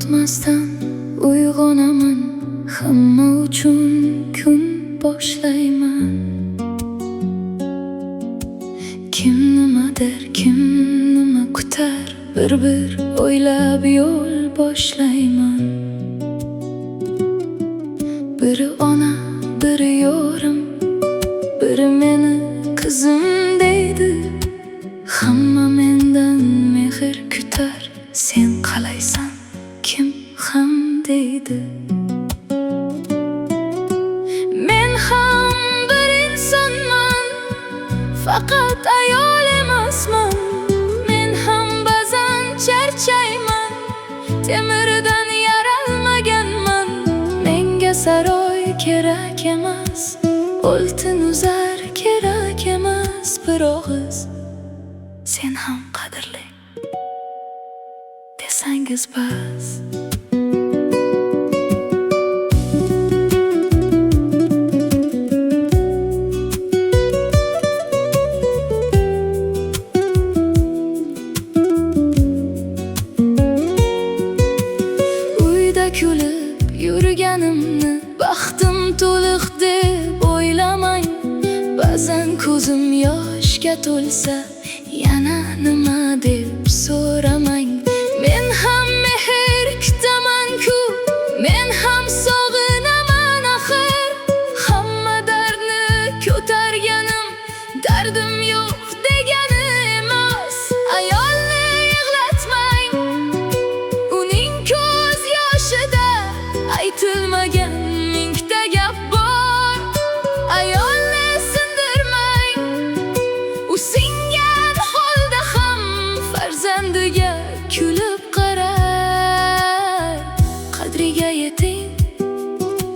kutmasdan uyg'onaman, hamma uchun kun boshlayman. Kim nima der, kim nima kutar, bir o'ylab yo'l boshlayman. Biri ona, biri yorim, biri meni qizim deydi. Hamma mendan mehr kutar, sen qalaysan, kim ham deydi. Men ham bir insonman, faqat ayol emasman. Men ham ba'zan charchayman, temirdan yaralmaganman. Menga saroy kerak emas, oltin uzar kerak emas, bir og'iz sen ham qadrli desangiz bas. Uyda kulib yurganimni baxtim to'liq deb o'ylamang. Ba'zan ko'zim yoshga to'lsa, yana nima deb so'ramang. Men ham mehr kutaman-ku, men ham sog'inaman axir. Hamma dardni ko'targanim, dardim yo'q degani emas. Ayolni yig'latmang, uning ko'z yoshida aytilmagan mingta gap bor. Ayolni sindirmang, u singan holda ham farzandiga kulib qarar. Qadriga yeting,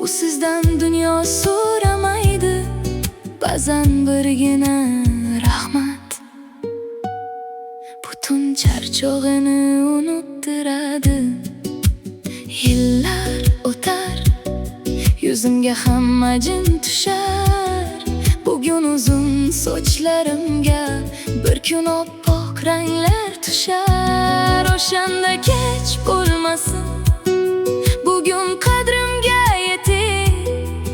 u sizdan dunyo so'ramaydi. Ba'zan birgina rahmat butun charchog'ini unuttiradi. Yillar o'tar, yuzimga hamma jin tushar. Bugun uzun sochlarimga bir kun oppoq ranglar tushar. O'shanda kech bo'lmasin, bugun qadrimga yeting.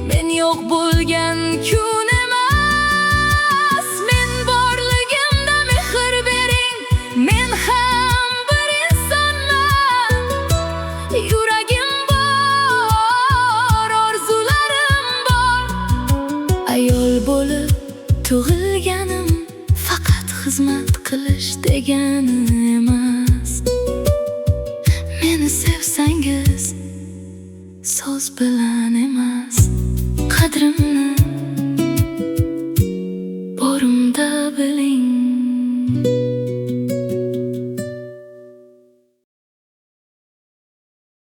Men yo'q bo'lgan kun emas, men borligimda mehr bering. Men ham bir insonman, yuragim bor, orzularim bor. Ayol bo'lib tug'ilganim faqat xizmat qilish degani emas. Meni sevsangiz so'z bilan